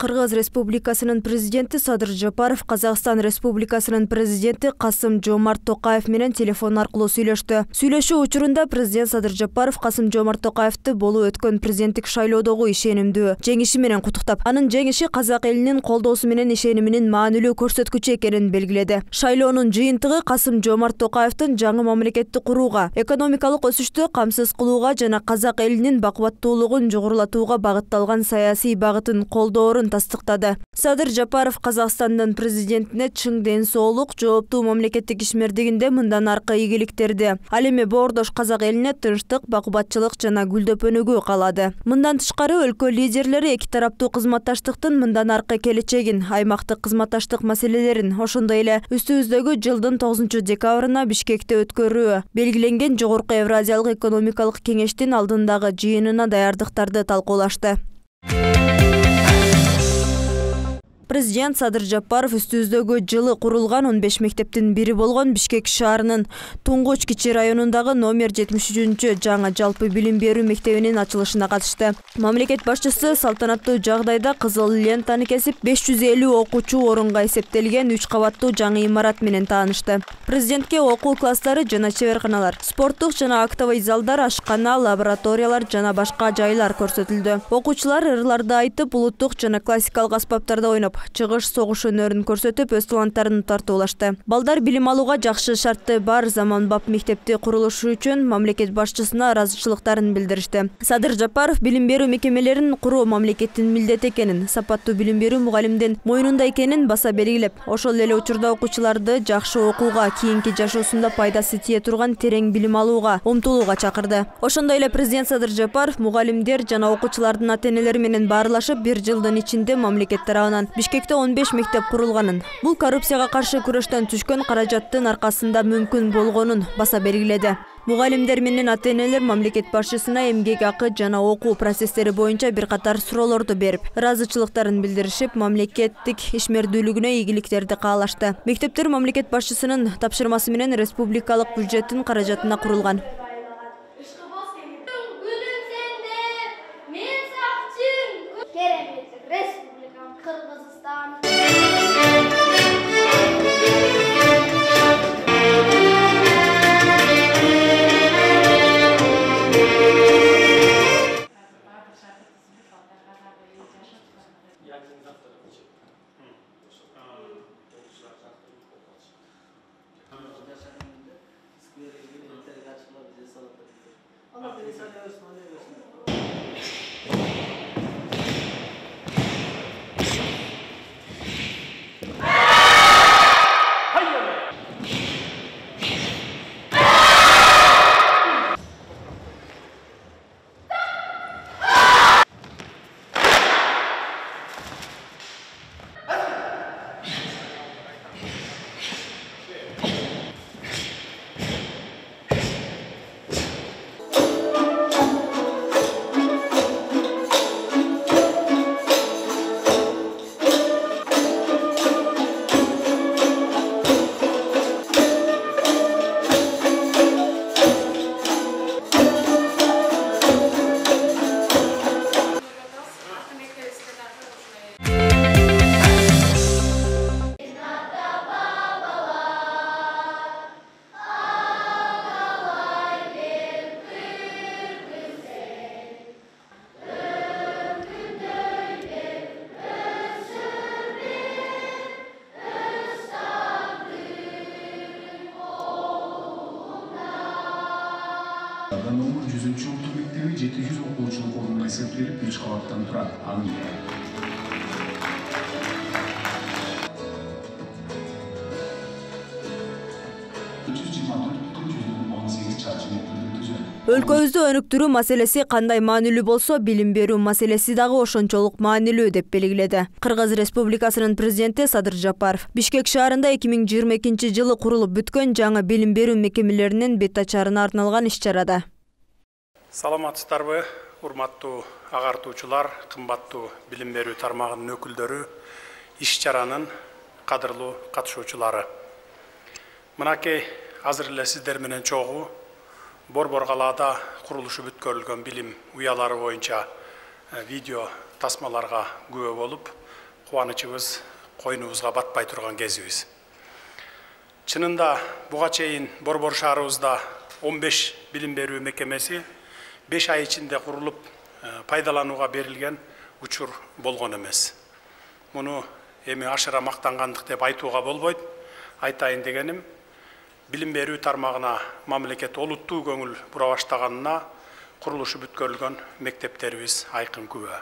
Кыргыз Республикасынын президенти Садыр Жапаров Казакстан Республикасынын президенти Касым-Жомарт Токаев менен телефон аркылуу сүйлөштү. Сүйлөшүү учурунда президент Садыр Жапаров Касым-Жомарт Токаевди болуп өткөн президенттик шайлоодогу ишенимдүү жеңиши менен куттуктап, анын жеңиши казак элинин колдоосу менен ишениминин маанилүү көрсөткүчү экенин белгиледи. Шайлоонун жыйынтыгы Касым-Жомарт Токаевдин жаңы мамлекетти курууга, экономикалык өсүштү камсыз кылууга жана казак элинин бакубаттуулугун жогорулатууга багытталган саясий багытын колдоорун тастыктады. Садыр Жапаров Казакстандын президентине чың ден соолук, жооптуу мамлекеттик ишмердигинде мындан аркы ийгиликтерди. Ал эми боордош казак элине тынчтык, бакубатчылык жана гүлдөп өнүгүү каалады. Мындан тышкары өлкө лидерлери эки тараптуу кызматташтыктын мындан аркы келечегин, аймактык кызматташтык маселелерин, ошондой эле үстүбүздөгү жылдын 9 декабрына Бишкекте өткөрүү белгиленген Жогорку Евразиялык экономикалык кеңештин алдындагы жыйынына даярдыктарды талкуулашты. Президент Садыр Жапаров үстүбүздөгү жылы курулган 15 мектептин бири болгон Бишкек шаарынын Туңгуч кичи районундагы номер 73 жаңы жалпы билим берүү мектебинин ачылышына катышты. Мамлекет башчысы салтанаттуу жагдайда кызыл лентаны кесип 550 окуучу орунга эсептелген 3 кабаттуу жаңы имарат менен таанышты. Президентке окуу класстары жана чеберканалар, спорттук жана актовый залдар, ашкана, лабораториялар жана башка жайлар көрсөтүлдү. Окуучулар ырларды айтып, улуттук жана классикалык аспаптарда ойноп, чыгыш согуш өнөрүн көрсөтүп, өз таланттарын тартуулашты. Балдар билим алууга жакшы шарты бар заманбап мектепти курулушу үчүн мамлекет башчысына ыраазычылыктарын билдиришти. Садыр Жапаров билим берүү мекемелерин куруу мамлекеттин милдети экенин, сапаттуу билим берүү мугалимдин мойнунда экенин баса белгилеп, ошол эле учурда окуучуларды жакшы окууга, кийинки жашоосунда пайдасы тие турган терең билим алууга умтулууга чакырды. Ошондой эле президент Садыр Жапаров мугалимдер жана окуучулардын ата-энелери менен баарлашып, 1 жылдын ичинде мамлекет тарабынан Бишкекте 15 мектеп курулганын, бул коррупцияга каршы күрөштөн түшкөн каражаттын аркасында мүмкүн болгонун баса белгиледи. Мугалимдер менен ата-энелер мамлекет башчысына эмгек акы жана окуу процесстери боюнча бир катар суроолорду берип, ыраазычылыктарын билдиришип, мамлекеттик ишмердүүлүгүнө ийгиликтерди каалашты. Мектептер мамлекет башчысынын тапшырмасы менен республикалык бюджеттин каражатына курулган. Номер 100 орто мектеби 700 окуучулук орунга эсептелип 3 кабаттан турат. Өлкөбүздү өнүктүрүү маселеси кандай маанилүү болсо, билим берүү маселеси дагы ошончолук маанилүү деп белгиледи Кыргыз Республикасынын президенти Садыр Жапаров. Бишкек шаарында 2022 жылы курулуп бүткөн жаңы билим берүү мекемелеринин бет ачарына арналган иш-чарада. Саламатсыздарбы, урматтуу агартуучулар, кымбаттуу билим берүү тармагынын өкүлдөрү, иш-чаранын кадырлуу катышуучулары. Мынакей азыр эле сиздер менен чогуу Борбор калаада курулушу бүткөрүлгөн билим уялары боюнча видео тасмаларга күбө болуп, кубанычыбыз койнубузга батпай турган кезибиз. Чынында буга чейин Борбор шаарыбызда 15 билим берүү мекемеси 5 ай ичинде курулуп пайдаланууга берилген учур болгон эмес. Муну эми ашыра мактангандык деп айтууга болбойт. Айтайын дегеним, билим берүү тармагына мамлекет олуттуу көңүл бура баштаганына курулушу бүткөрүлгөн мектептерибиз айкын күбө.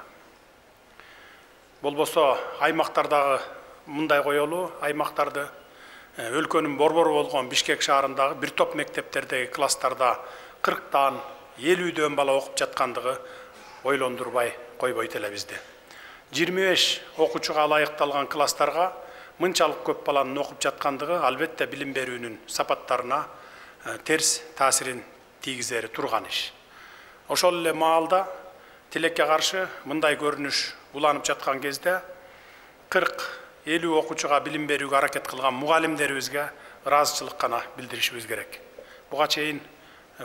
Болбосо аймактардагы мындай коелу, аймактарды өлкөнүн борбору болгон Бишкек шаарындагы бир топ мектептердеги класстарда 40-тан 50-дөн бала окуп жаткандыгы ойлондурбай койбойт эле бизди. 25 окуучуга ылайыкталган класстарга мынчалык көп баланын окуп жаткандыгы албетте билим берүүнүн сапаттарына терс таасирин тийгизери турган иш. Ошол эле маалда тилекке каршы мындай көрүнүш уланып жаткан кезде 40-50 окуучуга билим берүүгө аракет кылган мугалимдерибизге ыраазычылык гана билдиришибиз керек. Буга чейин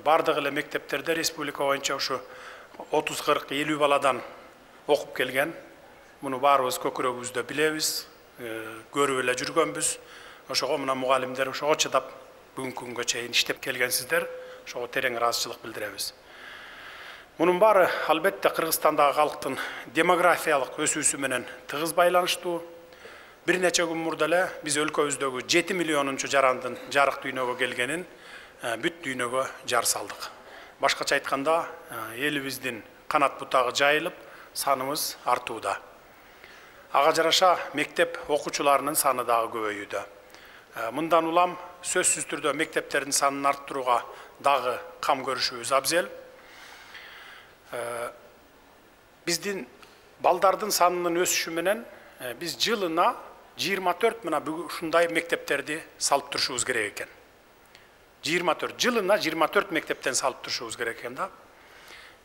бардык эле мектептерде республика боюнча ушу 30-40-50 баладан окуп келген. Муну баарыбыз көкүрөгүбүздө билебиз, көрүп эле жүргөнбүз. Ошого мына мугалимдер ошого чыдап бүгүнкү күнгө чейин иштеп келгенсиздер. Ошого терең ыраазычылык билдиребиз. Мунун баары албетте Кыргызстандагы калктын демографиялык өсүүсү менен тыгыз байланыштуу. Бир нече күн мурда эле биз өлкөбүздөгү 7 миллионунчу жарандын жарык дүйнөгө келгенин бүт дүйнөгө жар салдык. Башкача айтканда, элибиздин канат бутагы жайылып, саныбыз артууда. Ага жараша мектеп окуучуларынын саны дагы көбөйүүдө. Мындан улам сөзсүз түрдө мектептердин санын арттырууга дагы кам көрүшүбүз абзел. Биздин балдардын санынын өсүшү менен биз жылына 24 мына ушундай мектептерди салып турушубуз керек экен. 24 жылына 24 мектептен салып турушубуз керек экен да.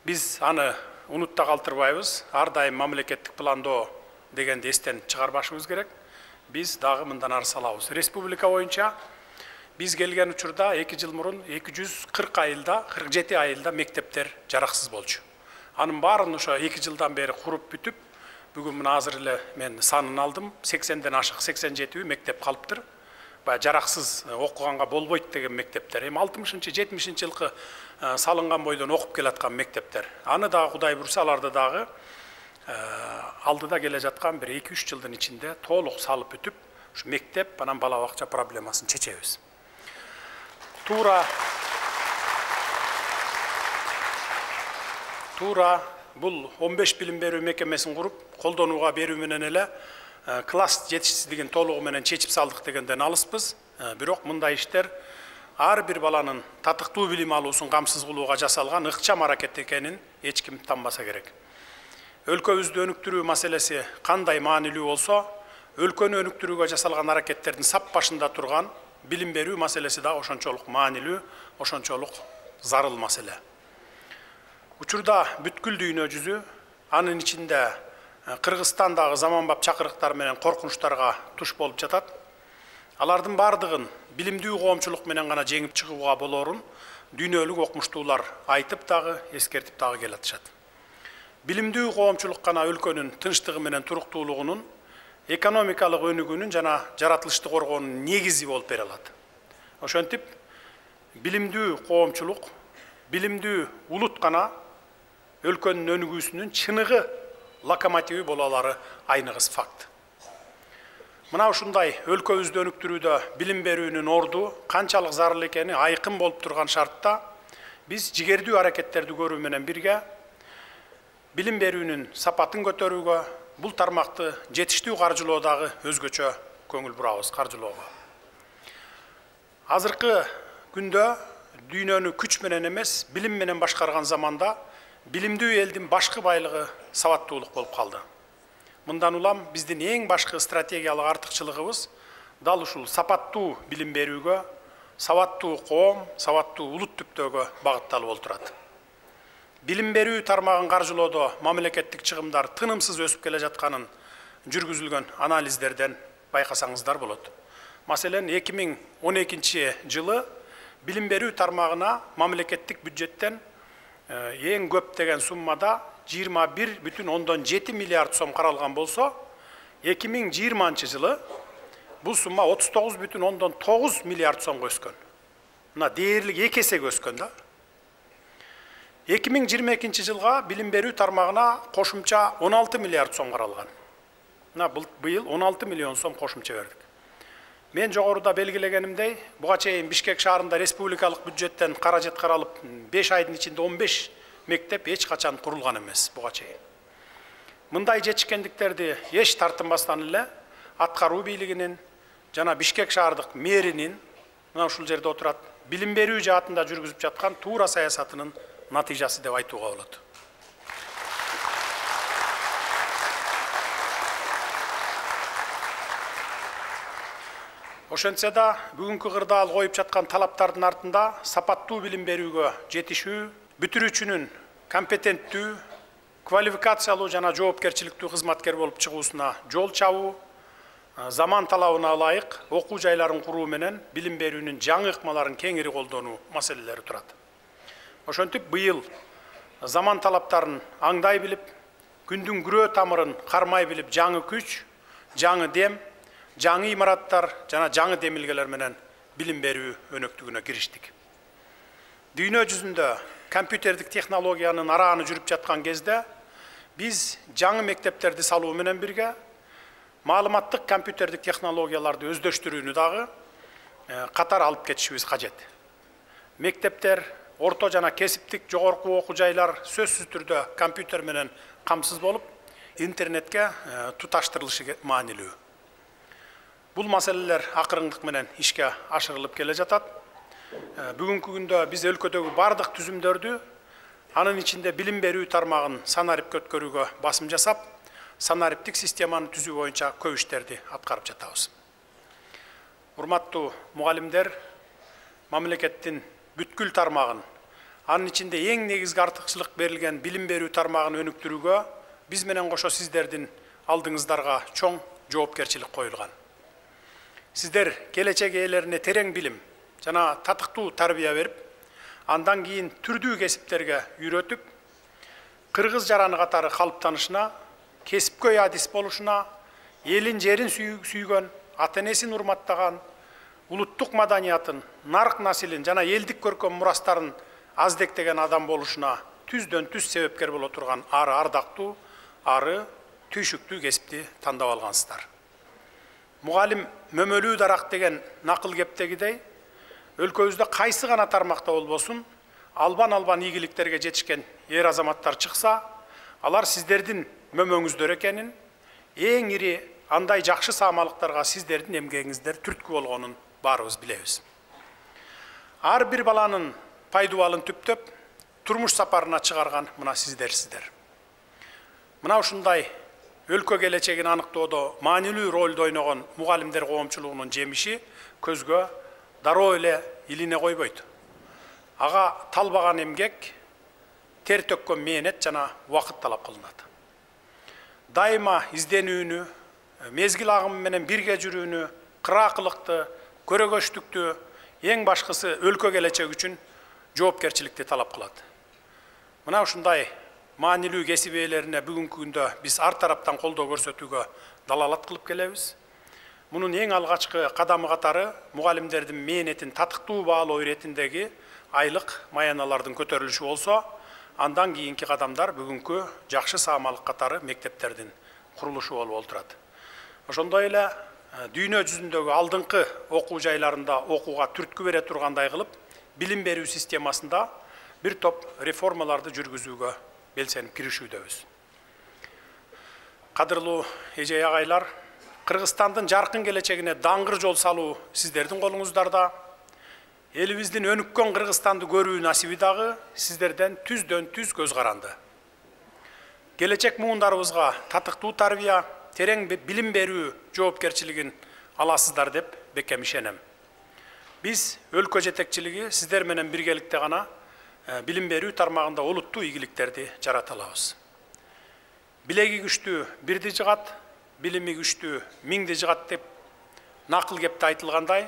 Биз аны унутта калтырбайбыз. Ар дайым мамлекеттик пландоо дегенди эстен чыгарбашыбыз керек. Биз дагы мындан ары салабыз. Республика боюнча биз келген учурда 2 жыл мурун 240 айылда, 47 айылда мектептер жараксыз болчу. Анын баарын ошо 2 жылдан бери куруп бүтүп, бүгүн мына азыр эле мен санын алдым, 80ден ашык 87 мектеп калыптыр. Бая жараксыз окуганга болбойт деген мектептер. Эми 60-70 жылкы салынган бойдон окуп келаткан мектептер. Аны дагы Кудай бурса аларды дагы алдыда келе жаткан бир 2-3 жылдын ичинде толук салып бүтүп, ушу мектеп анан бала бакча проблемасын чечебиз. Тура бул 15 билим берүү мекемесин куруп, колдонууга берүү менен эле класс жетишсиздигин толугу менен чечип салдык дегенден алыспыз. Бирок мындай иштер ар бир баланын татыктуу билим алуусун камсыз кылууга жасалган ыкчам аракет экенин эч ким танбаса керек. Өлкөбүздү өнүктүрүү маселеси кандай маанилүү болсо, өлкөнү өнүктүрүүгө жасалган аракеттердин сап башында турган билим берүү маселеси да ошончолук маанилүү, ошончолук зарыл маселе. Учурда бүткүл дүйнө жүзү, анын ичинде Кыргызстандагы заманбап чакырыктар менен коркунучтарга туш болуп жатат. Алардын бардыгын билимдүү коомчулук менен гана жеңип чыгууга болорун дүйнөлүк окумуштуулар айтып дагы, эскертип дагы келатышат. Билимдүү коомчулук гана өлкөнүн тынчтыгы менен туруктуулугунун, экономикалык өнүгүүнүн жана жаратылышты коргоонун негизи болуп бере алат. Ошентип, билимдүү коомчулук, билимдүү улут гана өлкөнүн өнүгүүсүнүн чыныгы локомотиви бололары айныгыс факт. Мына ушундай өлкөбүздү өнүктүрүүдө билим берүүнүн орду канчалык зарыл экени айкын болуп турган шартта биз жигердүү аракеттерди көрүү менен бирге билим берүүнүн сапатын көтөрүүгө, бул тармакты жетиштүү каржылоодагы өзгөчө көңүл бурабыз каржылоого. Азыркы күндө дүйнөнү күч менен эмес, билим менен башкарган заманда билимдүү элдин башкы байлыгы сабаттуулук болуп калды. Мындан улам биздин эң башкы стратегиялык артыкчылыгыбыз дал ушул сапаттуу билим берүүгө, сабаттуу коом, сабаттуу улут түптөөгө багытталып отурат. Билим берүү тармагын каржылоодо мамлекеттик чыгымдар тынымсыз өсүп келе жатканын жүргүзүлгөн анализдерден байкасаңыздар болот. Маселен, 2012 жылы билим берүү тармагына мамлекеттик бюджеттен эң көп деген суммада 21,7 миллиард сом каралган болсо, 2020 жылы бұл сумма 39,9 миллиард сомго өскөн. Мына дээрлик 2 эсеге өскөн да. 2022 жылға билим берүү тармагына кошумча 16 миллиард сом каралган. Мына быйыл 16 миллион сом кошумча бердик. Мен жогоруда белгилегенимдей, буга чейин Бишкек шаарында республикалык бюджеттен каражат каралып, 5 айдын ичинде 15 мектеп эч качан курулган эмес буга чейин. Мындай жетишкендиктерди эч тартынбастан эле аткаруу бийлигинин жана Бишкек шаардык мэринин мына ушул жерде отурат билим берүү жаатында жүргүзүп жаткан туура саясатынын натыйжасы деп айтууга болот. Ошентсе да бүгүнкү кырдаал коюп жаткан талаптардын артында сапаттуу билим берүүгө жетишүү, бүтүрүүчүнүн компетенттүү, квалификациялуу жана жоопкерчиликтүү кызматкер болуп чыгуусуна жол чабуу, заман талабына ылайык окуу жайларын куруу менен билим берүүнүн жаңы ыкмаларын кеңири колдонуу маселелери турат. Ошентип быйыл заман талаптарын аңдай билип, күндүн күрөө тамырын кармай билип жаңы күч, жаңы дем, жаңы имараттар жана жаңы демилгелер менен билим берүү өнөктүгүнө кириштик. Дүйнө жүзүндө компьютердик технологиянын арааны жүрүп жаткан кезде биз жаңы мектептерди салуу менен бирге маалыматтык компьютердик технологияларды өздөштүрүүнү дагы катар алып кетишибиз кажет. Мектептер, орто жана кесиптик жогорку окуу жайлар сөзсүз түрдө компьютер менен камсыз болуп, интернетке туташтырылышы маанилүү. Бул маселелер акырындык менен ишке ашырылып келе жатат. Бүгүнкү күндө биз өлкөдөгү бардык түзүмдөрдү, анын ичинде билим берүү тармагын санарип өткөрүүгө басым жасап, санариптик системаны түзүү боюнча көп иштерди аткарып жатабыз. Урматтуу мугалимдер, мамлекеттин бүткүл тармагын, анын ичинде эң негизги артыкчылык берилген билим берүү тармагын өнүктүрүүгө биз менен кошо сиздердин алдыңыздарга чоң жоопкерчилик коюлган. Сиздер келечек ээлерине терең билим жана татыктуу тарбия берип, андан кийин түрдүү кесиптерге үйрөтүп, кыргыз жараны катары калыптанышына, кесипкөй адис болушуна, элин жерин сүйгөн, ата энесин урматтаган, улуттук маданиятын, нарк насилин жана элдик көркөм мурастарын аздектеген адам болушуна түздөн түз себепкер боло турган ары ардактуу, ары түйшүктүү кесипти тандап алгансыздар. Мугалим мөмөлүү дарак деген накыл кептегидей, өлкөбүздө кайсы гана тармакта болбосун, албан ийгиликтерге жетишкен эр азаматтар чыкса, алар сиздердин мөмөңүздөр экенин, эң ири андай жакшы саамалыктарга сиздердин эмгегиңиздер түрткү болгонун баарыбыз билебиз. Ар бир баланын пайдубалын түптөп, турмуш сапарына чыгарган мына сиздерсиздер. Мына ушундай өлкө келечегин аныктоодо маанилүү ролду ойногон мугалимдер коомчулугунун жемиши көзгө дароо эле илине койбойт. Ага талбаган эмгек, тер төккөн мээнет жана убакыт талап кылынат. Дайыма изденүүнү, мезгил агымы менен бирге жүрүүнү, кыраакылыкты, көрөгөчтүктү, эң башкысы өлкө келечеги үчүн жоопкерчиликти талап кылат. Мына ушундай маанилүү кесип ээлерине бүгүнкү күндө биз ар тараптан колдоо көрсөтүүгө далалат кылып келебиз. Мунун эң алгачкы кадамы катары мугалимдердин мээнетин татыктуу баалоо иретиндеги айлык маяналардын көтөрүлүшү болсо, андан кийинки кадамдар бүгүнкү жакшы саамалык катары мектептердин курулушу болуп отурат. Ошондой эле дүйнө жүзүндөгү алдыңкы окуу жайларында окууга түрткү бере тургандай кылып, билим берүү системасында бир топ реформаларды жүргүзүүгө белсенип киришүүдөбүз. Кадырлуу эже агайлар, Кыргызстандын жаркын келечегине даңгыр жол салуу сиздердин колуңуздарда. Элибиздин өнүккөн Кыргызстанды көрүү насиби дагы сиздерден түздөн түз көз каранды. Келечек муундарыбызга татыктуу тарбия, терең билим берүү жоопкерчилигин аласыздар деп бекем ишенем. Биз өлкө жетекчилиги сиздер менен биргеликте гана билим берүү тармагында олуттуу ийгиликтерди жарата алабыз. Билеги күчтүү бирди жыгат, билими күчтүү миңди жыгат деп накыл кепте айтылгандай,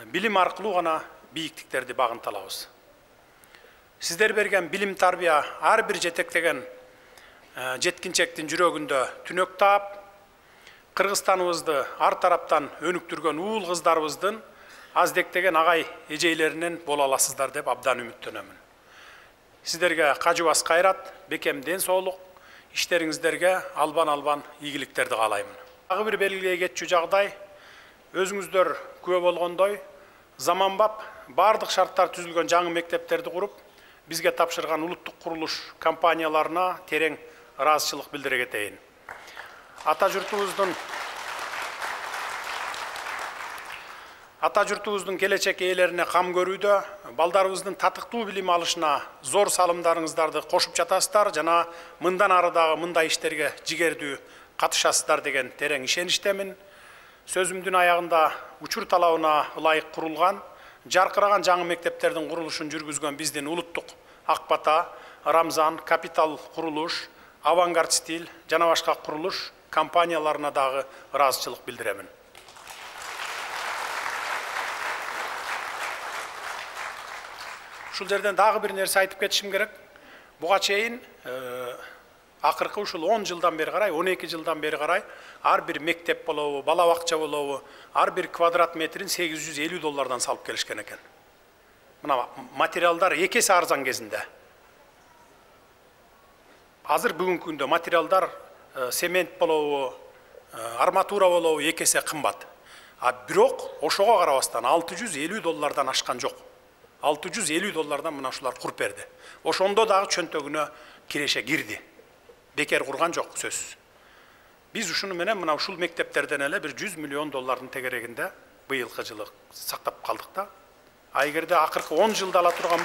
билим аркылуу гана бийиктиктерди багынталабыз. Сиздер берген билим тарбия ар бир жетектеген жеткинчектин жүрөгүндө түнөк таап, Кыргызстаныбызды ар тараптан өнүктүргөн уул кыздарыбыздын аздектеген агай эжейлеринен боло аласыздар деп абдан үмүттөнөмүн. Сиздерге кажыбас кайрат, бекем ден соолук, иштериңиздерге албан ийгиликтерди каалаймын. Дагы бир белгилей кетчү жагдай, өзүңүздөр күбө болгондой, заманбап бардык шарттар түзүлгөн жаңы мектептерди куруп, бизге тапшырган улуттук курулуш компанияларына терең ыраазычылык билдире кетейин. Ата журтубуздун келечек ээлерине кам көрүүдө, балдарыбыздын татыктуу билим алышына зор салымдарыңыздарды кошуп жатасыздар жана мындан ары дагы мындай иштерге жигердүү катышасыздар деген терең ишеничтемин. Сөзүмдүн аягында учур талабына ылайык курулган, жаркыраган жаңы мектептердин курулушун жүргүзгөн биздин улуттук Ак Бата, Рамзан, Капитал курулуш, Авангард стиль жана башка курулуш компанияларына дагы ыраазычылык билдиремин. Ушул жерден дагы бир нерсе айтып кетишим керек. Буга чейин акыркы ушул 10 жылдан бери карай, 12 жылдан бери карай ар бир мектеп болобу, бала бакча болобу, ар бир квадрат метрин $850 салып келишкен экен. Мына материалдар экеси арзан кезинде. Азыр бүгүнкү күндө материалдар семент болобу, арматура болобу экесе кымбат. А бирок ошого карабастан $650 ашкан жок. $650 мына ушулар куруп берди. Ошондо дагы чөнтөгүнө киреше кирди. Бекер курган жок сөзсүз. Биз ушуну менен мына ушул мектептерден эле бир $100 миллион тегерегинде быйылкы жылы сактап калдык да. А эгерде акыркы 10 жылда ала турган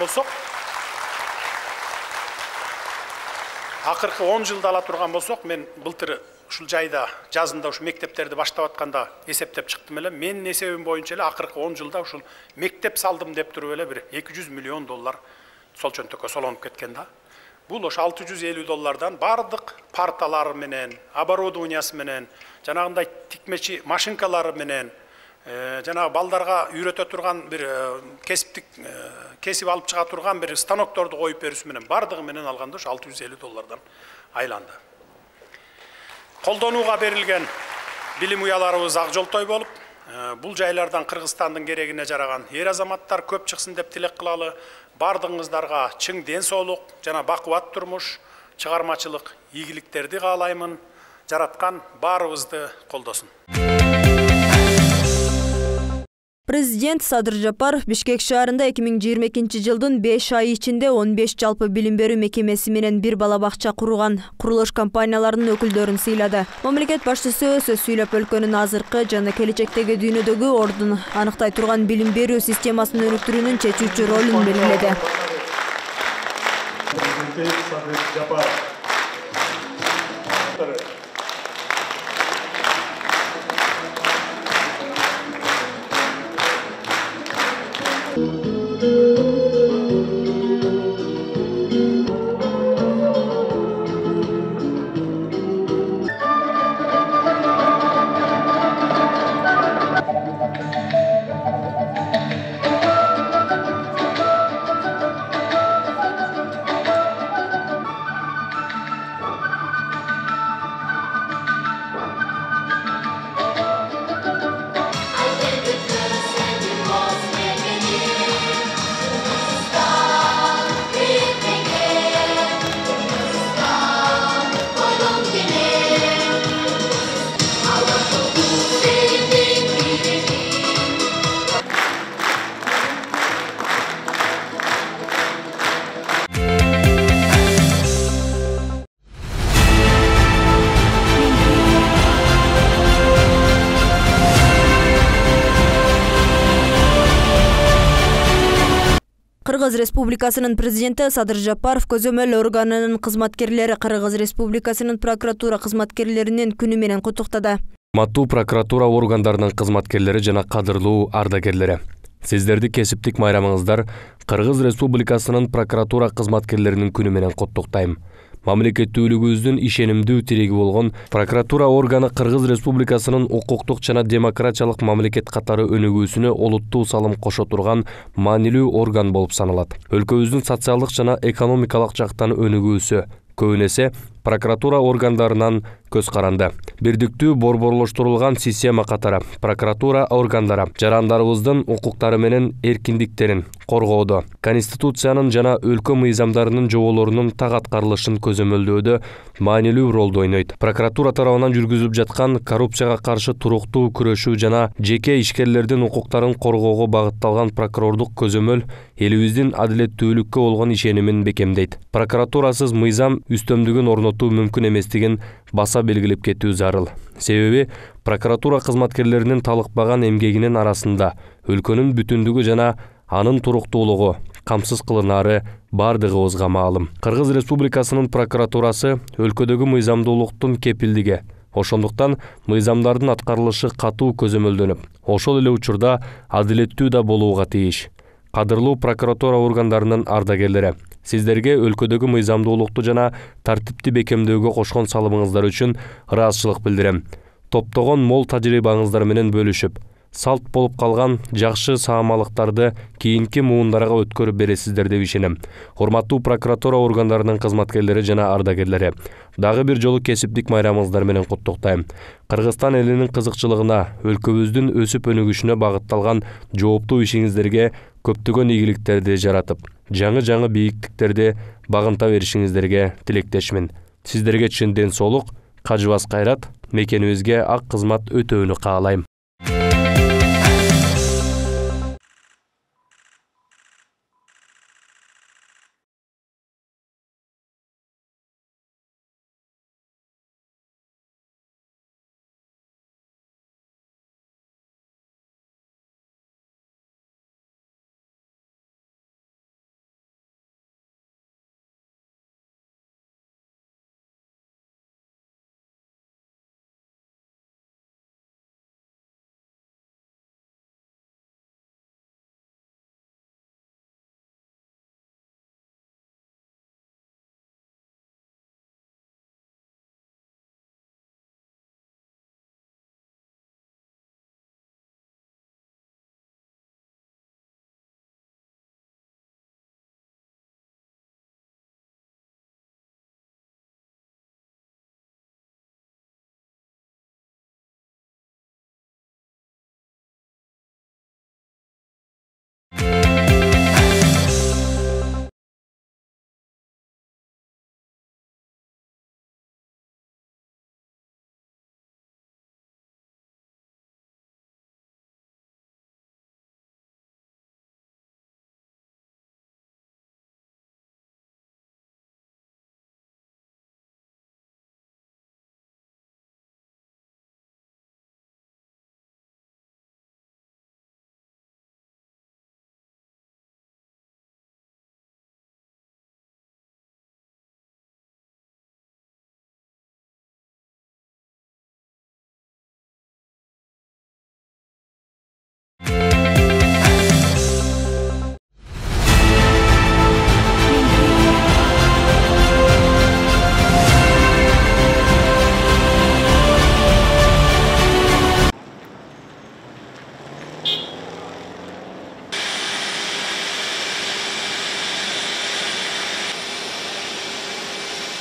болсок, мен былтыр ушул жайда жазында ушу мектептерди баштап атканда эсептеп чыктым эле. Менин эсебим боюнча эле акыркы 10 жылда ушул мектеп салдым деп туруп эле бир $200 миллион сол чөнтөккө солонуп кеткен да. Бул ошо $650 бардык парталары менен, оборудованиясы менен, жанагындай тикмечи машинкалары менен, жана балдарга үйрөтө турган бир кесип алып чыга турган бир станокторду коюп берүүсү менен бардыгы менен алганда ошо $650 айланды. Колдонууга берилген билим уяларыбыз ак жолтой болуп, бул жайлардан Кыргызстандын керегине жараган эр азаматтар көп чыксын деп тилек кылалы. Бардыгыңыздарга чың ден соолук жана бакубат турмуш, чыгармачылык ийгиликтерди каалаймын. Жараткан баарыбызды колдосун. Президент Садыр Жапаров Бишкек шаарында 2022 жылдын 5 ай ичинде 15 жалпы билим берүү мекемеси менен бир бала бакча курган курулуш компанияларынын өкүлдөрүн сыйлады. Мамлекет башчысы сөз сүйлөп өлкөнүн азыркы жана келечектеги дүйнөдөгү ордун аныктай турган билим берүү системасын өнүктүрүүнүн чечүүчү ролун белгиледи. Кыргыз Республикасынын президенти Садыр Жапаров көзөмөл органынын кызматкерлери Кыргыз Республикасынын прокуратура кызматкерлеринин күнү менен куттуктады. Урматтуу прокуратура органдарынын кызматкерлери жана кадырлуу ардагерлери. Сиздерди кесиптик майрамыңыздар Кыргыз Республикасынын прокуратура кызматкерлеринин күнү менен куттуктайм. Мамлекеттүүлүгүбүздүн ишенимдүү тиреги болгон прокуратура органы Кыргыз Республикасынын укуктук жана демократиялык мамлекет катары өнүгүүсүнө олуттуу салым кошо турган маанилүү орган болуп саналат. Өлкөбүздүн социалдык жана экономикалык жактан өнүгүүсү көбүн эсе прокуратура органдарынан көз каранды. Бирдиктүү борборлоштурулган система катары прокуратура органдары жарандарыбыздын укуктары менен эркиндиктерин коргоодо, конституциянын жана өлкө мыйзамдарынын жоболорунун так аткарылышын көзөмөлдөөдө маанилүү ролду ойнойт. Прокуратура тарабынан жүргүзүлүп жаткан коррупцияга каршы туруктуу күрөшүү жана жеке ишкерлердин укуктарын коргоого багытталган прокурордук көзөмөл элибиздин адилеттүүлүккө болгон ишенимин бекемдейт. Прокуратурасыз мыйзам үстөмдүгүн орнотуу мүмкүн эместигин баса белгилеп кетүү зарыл. Себеби прокуратура кызматкерлеринин талыкпаган эмгегинин арасында өлкөнүн бүтүндүгү жана анын туруктуулугу камсыз кылынаары бардыгыбызга маалым. Кыргыз Республикасынын прокуратурасы өлкөдөгү мыйзамдуулуктун кепилдиги, ошондуктан мыйзамдардын аткарылышы катуу көзөмөлдөнүп, ошол эле учурда адилеттүү да болууга тийиш. Кадырлуу прокуратура органдарынын ардагерлери, сиздерге өлкөдөгү мыйзамдуулукту жана тартипти бекемдөөгө кошкон салымыңыздар үчүн ыраазычылык билдирем. Топтогон мол тажрыйбаңыздар менен бөлүшүп, салт болуп калган жакшы саамалыктарды кийинки муундарга өткөрүп бересиздер деп ишенем. Урматтуу прокуратура органдарынын кызматкерлери жана ардагерлери, дагы бир жолу кесиптик майрамыңыздар менен куттуктайм. Кыргызстан элинин кызыкчылыгына, өлкөбүздүн өсүп өнүгүшүнө багытталган жооптуу ишиңиздерге көптөгөн ийгиликтерди жаратып, жаңы бийиктиктерди багынта беришиңиздерге тилектешмин. Сиздерге чын ден соолук, кажыбас кайрат, мекенибизге ак кызмат өтөөнү каалайм.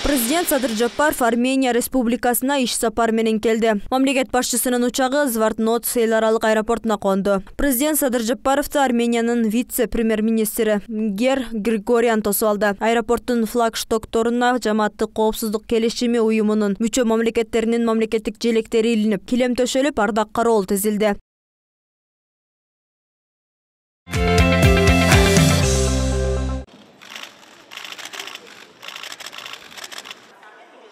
Президент Садыр Жапаров Армения Республикасына иш сапар менен келди. Мамлекет башчысынын учагы Звартноц эл аралык аэропортуна конду. Президент Садыр Жапаровду Армениянын вице-премьер-министри Гер Григорян тосуп алды. Аэропорттун флагштокторуна жамааттык коопсуздук келишими уюмунун мүчө мамлекеттеринин мамлекеттик желектери илинип, килем төшөлүп, ардак кароол тизилди.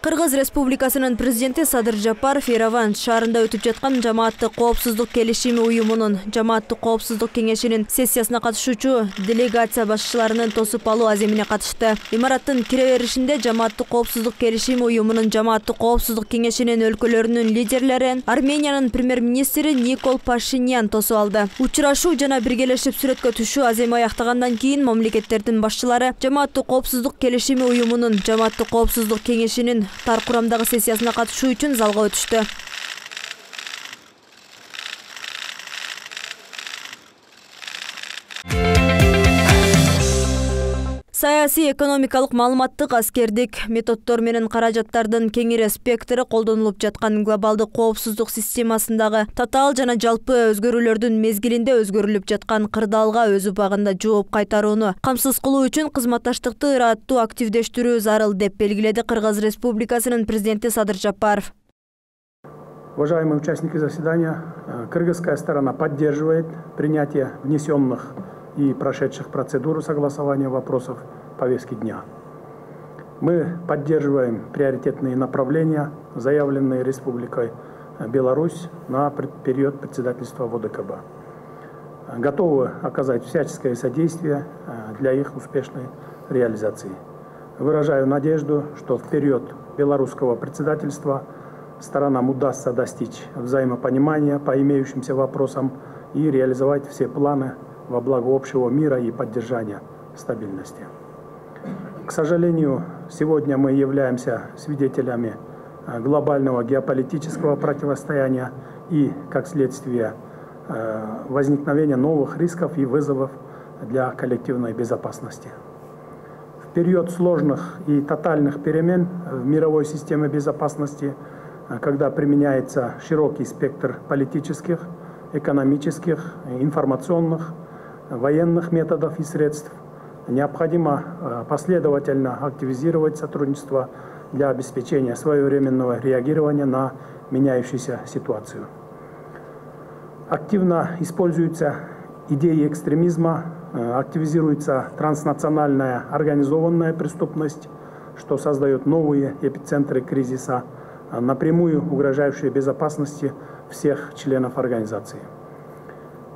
Кыргыз Республикасынын президенти Садыр Жапаров Ереван шаарында өтүп жаткан жамааттык коопсуздук келишими уюмунун жамааттык коопсуздук кеңешинин сессиясына катышуучу делегация башчыларынын тосуп алуу аземине катышты. Имараттын кире беришинде жамааттык коопсуздук келишими уюмунун жамааттык коопсуздук кеңешинин өлкөлөрүнүн лидерлери Армениянын премьер-министри Никол Пашинян тосуп алды. Учурашуу жана биргелешип сүрөткө түшүү аземи аяктагандан кийин мамлекеттердин башчылары жамааттык коопсуздук келишими уюмунун жамааттык коопсуздук кеңешинин тар курамдагы сессиясына катышуу үчүн залга өтүштү. Саясий, экономикалык, маалыматтык, аскердик методдор менен каражаттардын кеңири спектрі колдонулуп жаткан глобалдык коопсуздук системасындагы татаал жана жалпы өзгөрүүлөрдүн мезгилинде өзгөрүлүп жаткан кырдаалга өз убагында жооп кайтарууну камсыз кылуу үчүн кызматташтыкты ыраттуу активдештирүү зарыл деп белгиледи Кыргыз Республикасынын президенти Садыр Жапаров. Уважаемые участники заседания, кыргызская сторона поддерживает принятие внесенных и прошедших процедуру согласования вопросов повестки дня. Мы поддерживаем приоритетные направления, заявленные Республикой Беларусь на период председательства в ОДКБ. Готовы оказать всяческое содействие для их успешной реализации. Выражаю надежду, что в период белорусского председательства сторонам удастся достичь взаимопонимания по имеющимся вопросам и реализовать все планы во благо общего мира и поддержания стабильности. К сожалению, сегодня мы являемся свидетелями глобального геополитического противостояния и, как следствие, возникновения новых рисков и вызовов для коллективной безопасности. В период сложных и тотальных перемен в мировой системе безопасности, когда применяется широкий спектр политических, экономических, информационных, военных методов и средств, необходимо последовательно активизировать сотрудничество для обеспечения своевременного реагирования на меняющуюся ситуацию. Активно используются идеи экстремизма, активизируется транснациональная организованная преступность, что создает новые эпицентры кризиса, напрямую угрожающие безопасности всех членов организации.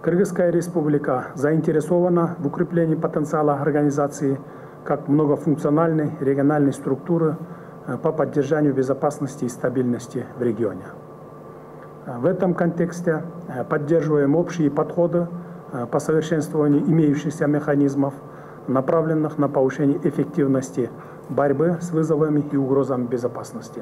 Кыргызская республика заинтересована в укреплении потенциала организации как многофункциональной региональной структуры по поддержанию безопасности и стабильности в регионе. В этом контексте поддерживаем общие подходы по совершенствованию имеющихся механизмов, направленных на повышение эффективности борьбы с вызовами и угрозами безопасности.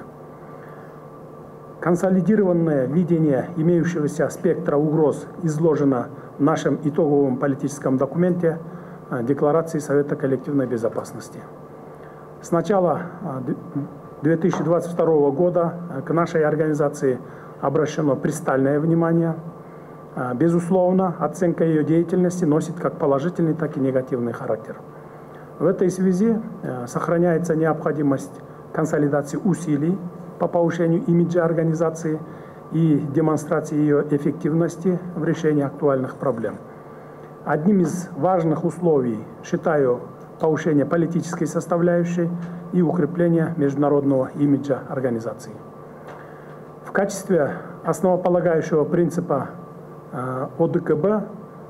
Консолидированное видение имеющегося спектра угроз изложено в нашем итоговом политическом документе Декларации Совета коллективной безопасности. С начала 2022 года к нашей организации обращено пристальное внимание. Безусловно, оценка ее деятельности носит как положительный, так и негативный характер. В этой связи сохраняется необходимость консолидации усилий по повышению имиджа организации и демонстрации ее эффективности в решении актуальных проблем. Одним из важных условий считаю повышение политической составляющей и укрепление международного имиджа организации. В качестве основополагающего принципа ОДКБ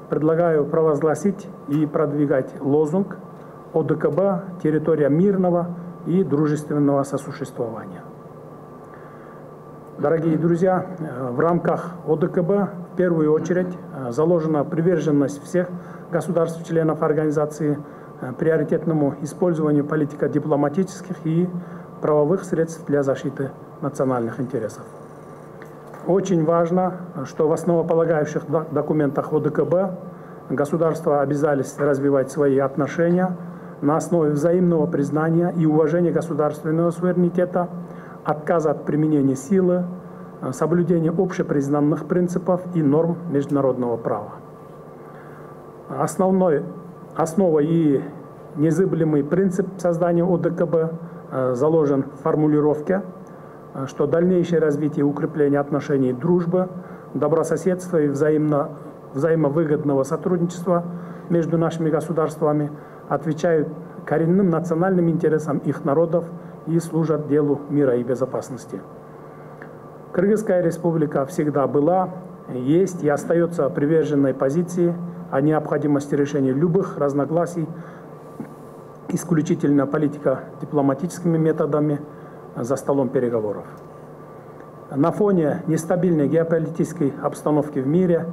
предлагаю провозгласить и продвигать лозунг ОДКБ «Территория мирного и дружественного сосуществования». Дорогие друзья, в рамках ОДКБ в первую очередь заложена приверженность всех государств-членов организации приоритетному использованию политико-дипломатических и правовых средств для защиты национальных интересов. Очень важно, что в основополагающих документах ОДКБ государства обязались развивать свои отношения на основе взаимного признания и уважения государственного суверенитета, отказа от применения силы, соблюдения общепризнанных принципов и норм международного права. Основой и незыблемый принцип создания ОДКБ заложен в формулировке, что дальнейшее развитие и укрепление отношений дружбы, добрососедства и взаимовыгодного сотрудничества между нашими государствами отвечают коренным национальным интересам их народов и служат делу мира и безопасности. Кыргызская республика всегда была, есть и остается приверженной позиции о необходимости решения любых разногласий исключительно политико-дипломатическими методами за столом переговоров. На фоне нестабильной геополитической обстановки в мире,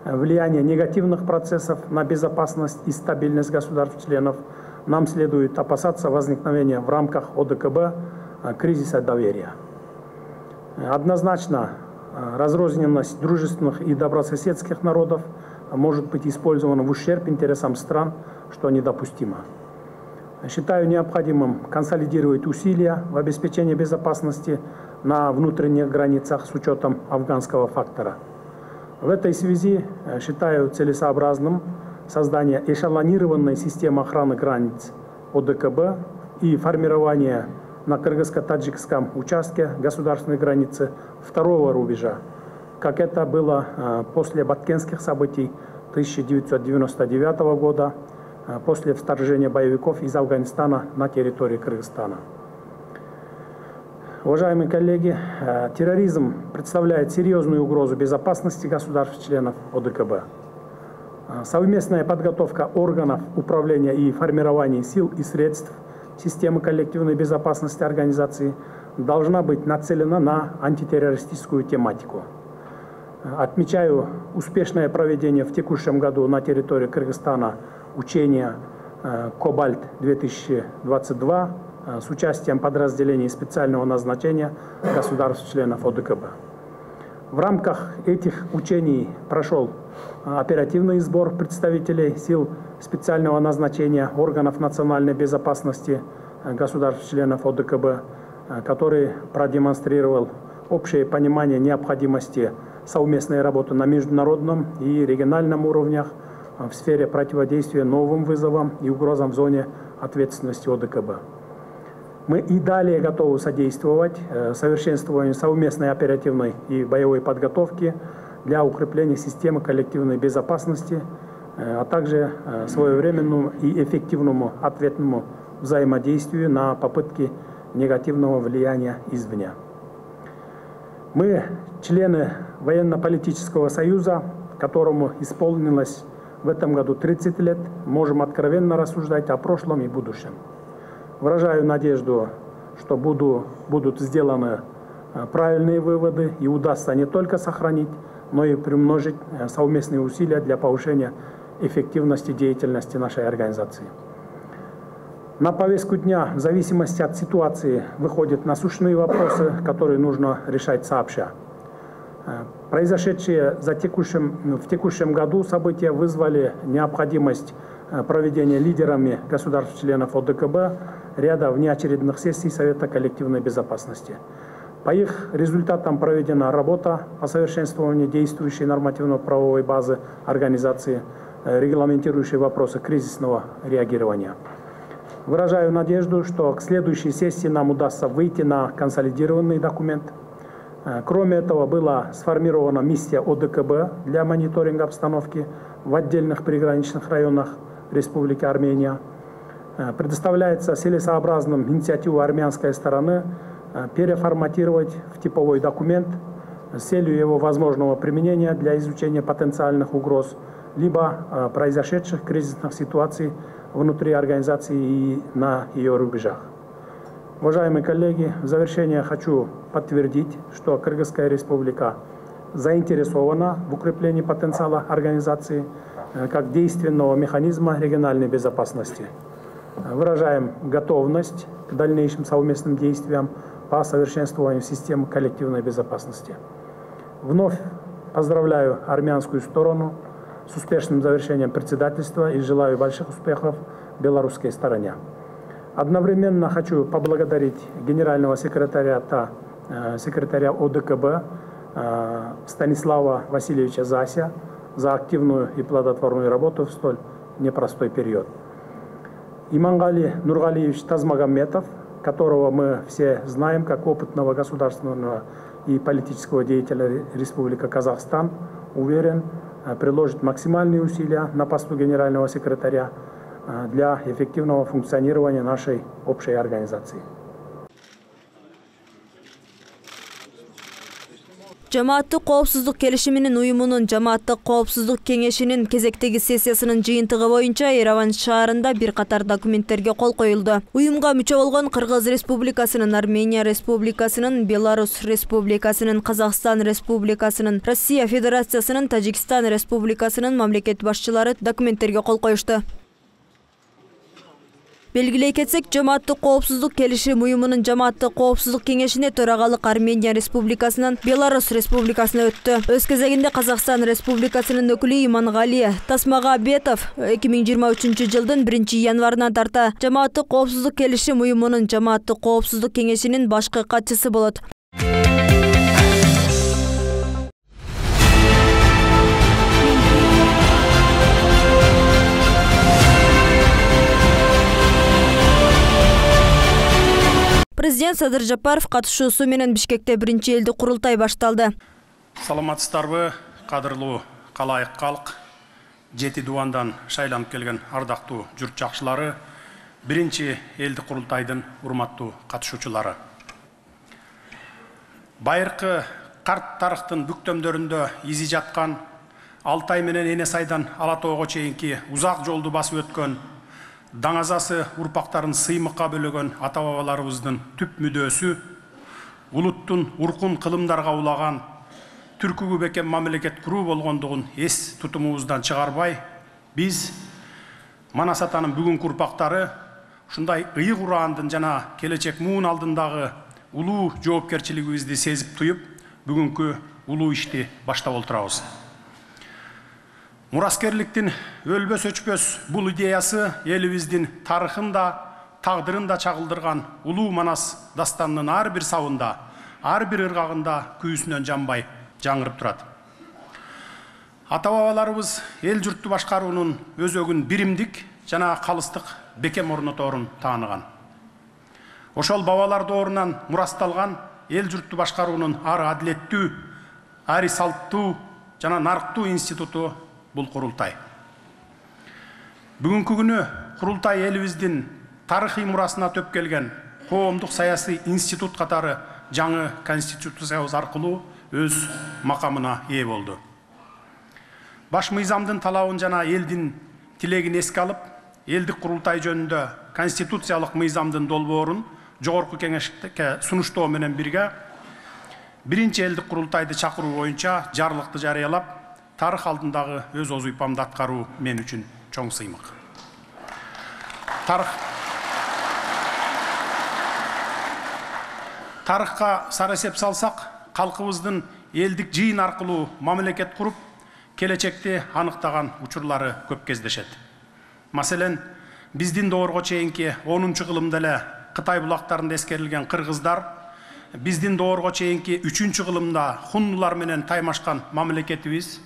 влияния негативных процессов на безопасность и стабильность государств-членов нам следует опасаться возникновения в рамках ОДКБ кризиса доверия. Однозначно, разрозненность дружественных и добрососедских народов может быть использована в ущерб интересам стран, что недопустимо. Считаю необходимым консолидировать усилия в обеспечении безопасности на внутренних границах с учетом афганского фактора. В этой связи считаю целесообразным создание эшелонированной системы охраны границ ОДКБ и формирование на кыргызско-таджикском участке государственной границы второго рубежа, как это было после Баткенских событий 1999 года, после вторжения боевиков из Афганистана на территорию Кыргызстана. Уважаемые коллеги, терроризм представляет серьезную угрозу безопасности государств-членов ОДКБ. Совместная подготовка органов управления и формирования сил и средств системы коллективной безопасности организации должна быть нацелена на антитеррористическую тематику. Отмечаю успешное проведение в текущем году на территории Кыргызстана учения «Кобальт-2022» с участием подразделений специального назначения государств-членов ОДКБ. В рамках этих учений прошел оперативный сбор представителей сил специального назначения органов национальной безопасности государств-членов ОДКБ, который продемонстрировал общее понимание необходимости совместной работы на международном и региональном уровнях в сфере противодействия новым вызовам и угрозам в зоне ответственности ОДКБ. Мы и далее готовы содействовать совершенствованию совместной оперативной и боевой подготовки для укрепления системы коллективной безопасности, а также своевременному и эффективному ответному взаимодействию на попытки негативного влияния извне. Мы, члены Военно-политического союза, которому исполнилось в этом году 30 лет, можем откровенно рассуждать о прошлом и будущем. Выражаю надежду, что будут сделаны правильные выводы и удастся не только сохранить, но и приумножить совместные усилия для повышения эффективности деятельности нашей организации. На повестку дня, в зависимости от ситуации, выходят насущные вопросы, которые нужно решать сообща. Произошедшие в текущем году события вызвали необходимость проведения лидерами государств-членов ОДКБ ряда внеочередных сессий Совета коллективной безопасности. По их результатам проведена работа по совершенствованию действующей нормативно-правовой базы организации, регламентирующей вопросы кризисного реагирования. Выражаю надежду, что к следующей сессии нам удастся выйти на консолидированный документ. Кроме этого, была сформирована миссия ОДКБ для мониторинга обстановки в отдельных приграничных районах Республики Армения. Предоставляется целесообразным инициативу армянской стороны переформатировать в типовой документ с целью его возможного применения для изучения потенциальных угроз либо произошедших кризисных ситуаций внутри организации и на ее рубежах. Уважаемые коллеги, в завершение хочу подтвердить, что Кыргызская республика заинтересована в укреплении потенциала организации как действенного механизма региональной безопасности. Выражаем готовность к дальнейшим совместным действиям по совершенствованию системы коллективной безопасности. Вновь поздравляю армянскую сторону с успешным завершением председательства и желаю больших успехов белорусской стороне. Одновременно хочу поблагодарить генерального секретаря ОДКБ Станислава Васильевича Зася за активную и плодотворную работу в столь непростой период. Имангали Нургалиевич Тазмагомедов, которого мы все знаем как опытного государственного и политического деятеля Республики Казахстан, уверен, приложит максимальные усилия на посту генерального секретаря для эффективного функционирования нашей общей организации. Жамааттык коопсуздук келишиминин уюмунун жамааттык коопсуздук кеңешинин кезектеги сессиясынын жыйынтыгы боюнча Ереван шаарында бир катар документтерге кол коюлду. Уюмга мүчө болгон Кыргыз Республикасынын, Армения Республикасынын, Беларусь Республикасынын, Казакстан Республикасынын, Россия Федерациясынын, Тажикстан Республикасынын мамлекет башчылары документтерге кол коюшту. Белгилей кетсек, Жамааттык коопсуздук келишим уюмунун Жамааттык коопсуздук кеңешине төрагалык Армения Республикасынан Беларусь Республикасына өттү. Өз кезегинде Казакстан Республикасынын өкүлү Имангали Тасмагамбетов 2023 жылдын 1-январынан тарта Жамааттык коопсуздук келишим уюмунун Жамааттык коопсуздук кеңешинин башкы катчысы болот. Президент Садыр Жапаров катышуусу менен Бишкекте 1-элдик курултай башталды. Саламатсыздарбы, кадырлуу калайык калк, 7 дубандан шайланып келген ардактуу журт жакшылары, 1-элдик курултайдын урматтуу катышуучулары. Байыркы карт тарыхтын бүктөмдөрүндө изи жаткан, Алтай менен Энесайдан Ала тоого чейинки узак жолду басып өткөн, даңазасы урпактарын сыймыкка бөлөгөн ата-бабаларыбыздын түп мүдөөсү, улуттун уркун кылымдарга улаган, түркүгү бекем мамлекет куруу болгондугун эс тутумубуздан чыгарбай, биз Манас атанын бүгүнкү урпактары ушундай ыйык ураандын жана келечек муун алдындагы улуу жоопкерчилигибизди сезип туюп, бүгүнкү улуу ишти баштап отурабыз. Мураскерликтин өлбөс өчпөс бул идеясы элибиздин тарыхын да, тагдырын да чагылдырган улуу Манас дастанынын ар бир сабында, ар бир ыргагында күйүүсүнөн жанбай жаңырып турат. Ата-бабаларыбыз эл журтту башкаруунун өзөгүн биримдик жана калыстык бекем орноторун тааныган. Ошол бабалар доорунан мурасталган эл журтту башкаруунун ар адилеттүү, ар салттуу жана нарыктуу институту бул курултай. Бүгүнкү күнү курултай элибиздин тарыхый мурасына төп келген коомдук саясий институт катары жаңы конституциябыз аркылуу өз макамына ээ болду. Баш мыйзамдын талабын жана элдин тилегин эске алып, элдик курултай жөнүндө конституциялык мыйзамдын долбоорун жогорку кеңешке сунуштоо менен бирге 1-элдик курултайды чакыруу боюнча жарлыкты жарыялап, тарых алдындагы өз озуйпамды аткаруу мен үчүн чоң сыймык. Тарыхка сар эсеп салсак, калкыбыздын элдик жыйын аркылуу мамлекет куруп, келечекти аныктаган учурлары көп кездешет. Маселен, биздин доорго чейинки 10-кылымда эле Кытай булактарында эскерилген кыргыздар, биздин доорго чейинки 3-кылымда хуннулар менен таймашкан мамлекетибиз,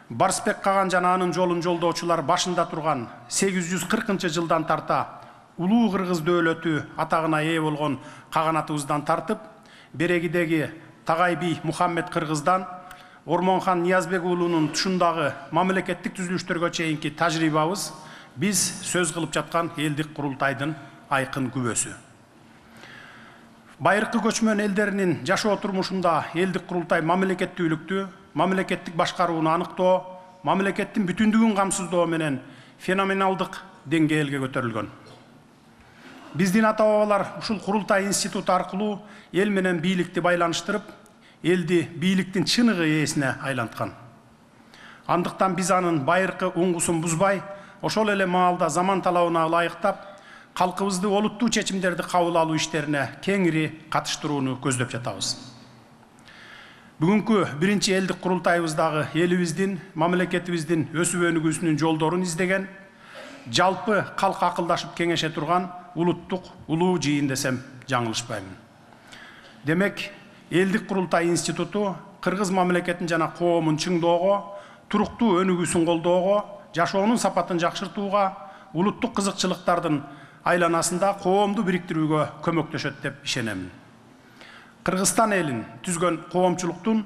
Барсбек Каган жана анын жолун жолдоочулар башында турган 840 жылдан тарта улуу кыргыз дөөлөтү атагына ээ болгон каганатыбыздан тартып, берегидеги Тагай би Мухаммед Кыргыздан Ормонхан Ниязбек уулунун тушундагы мамлекеттик түзүлүштөргө чейинки тажрыйбабыз биз сөз кылып жаткан элдик курултайдын айкын күбөсү. Байыркы көчмөн элдеринин жашоо турмушунда элдик курултай мамлекеттүүлүктү, мамлекеттик башкарууну аныктоо, мамлекеттин бүтүндүгүн камсыздоо менен феноменалдык деңгээлге көтөрүлгөн. Биздин ата-бабалар ушул курултай институт аркылуу эл менен бийликти байланыштырып, элди бийликтин чыныгы ээсине айланткан. Андыктан биз анын байыркы уңгусун бузбай, ошол эле маалда заман талабына ылайыктап, калкыбызды олуттуу чечимдерди кабыл алуу иштерине кеңири катыштырууну көздөп жатабыз. Бүгүнкү 1-элдик курултайыбыздагы элибиздин, мамлекетибиздин өсүп өнүгүүсүнүн жолдорун издеген, жалпы калк акылдашып кеңеше турган улуттук улуу жыйын десем жаңылышпаймын. Демек, элдик курултай институту кыргыз мамлекетин жана коомун чыңдоого, туруктуу өнүгүүсүн колдоого, жашоонун сапатын жакшыртууга, улуттук кызыкчылыктардын айланасында коомду бириктирүүгө көмөктөшөт деп ишенемин. Кыргызстан элин түзгөн коомчулуктун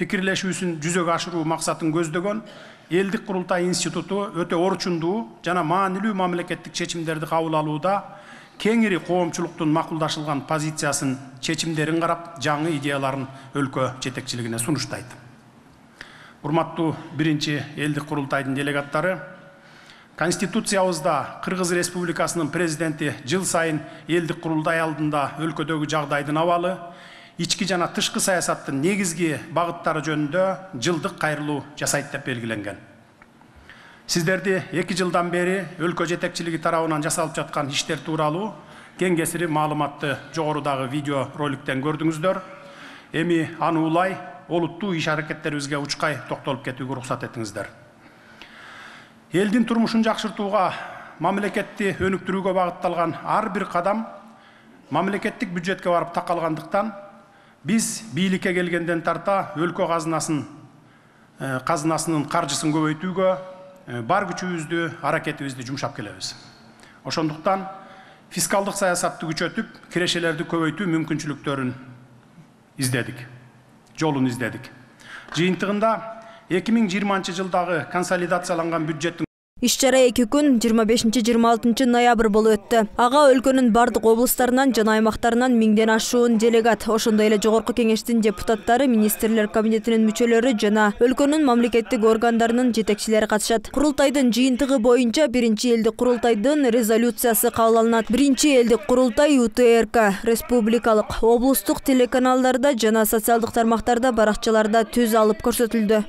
пикирлешүүсүн жүзөгө ашыруу максатын көздөгөн элдик курултай институту өтө орчундуу жана маанилүү мамлекеттик чечимдерди кабыл алууда кеңири коомчулуктун макулдашылган позициясын, чечимдерин карап, жаңы идеяларын өлкө жетекчилигине сунуштайт. Урматтуу 1-элдик курултайдын делегаттары, Конституциябызда Кыргыз Республикасынын президенти жыл сайын элдик курултай алдында өлкөдөгү жагдайдын абалы, ички жана тышкы саясаттын негизги багыттары жөнүндө жылдык кайрылуу жасайт деп белгиленген. Сиздерди 2 жылдан бери өлкө жетекчилиги тарабынан жасалып жаткан иштер тууралуу кең кесири маалыматты жогорудагы видео роликтен көрдүңүздөр. Эми аны улай олуттуу иш аракеттерибизге учкай токтолуп кетүүгө уруксат этиңиздер. Элдин турмушун жакшыртууга, мамлекетти өнүктүрүүгө багытталган ар бир кадам мамлекеттик бюджетке барып такалгандыктан биз бийликке келгенден тарта өлкө казынасынын каржысын көбөйтүүгө бар күчүбүздү, аракетибизди жумшап келебиз. Ошондуктан фискалдык саясатты күчөтүп, кирешелерди көбөйтүү мүмкүнчүлүктөрүн жолун издедик. Жыйынтыгында 2020 жылдагы консолидацияланган бюджеттин Иш-чара 2 күн 25-26 ноябрь болуп өттү. Ага өлкөнүн бардык облустарынан жана аймактарынан 1000ден ашуун делегат, ошондой эле жогорку кеңештин депутаттары, министрлер кабинетинин мүчөлөрү жана өлкөнүн мамлекеттик органдарынын жетекчилери катышат. Курултайдын жыйынтыгы боюнча 1-элдик курултайдын резолюциясы кабыл алынат. 1-элдик курултай УТРК республикалык, облустук телеканалдарда жана социалдык тармактарда, баракчаларда түз алып көрсөтүлдү.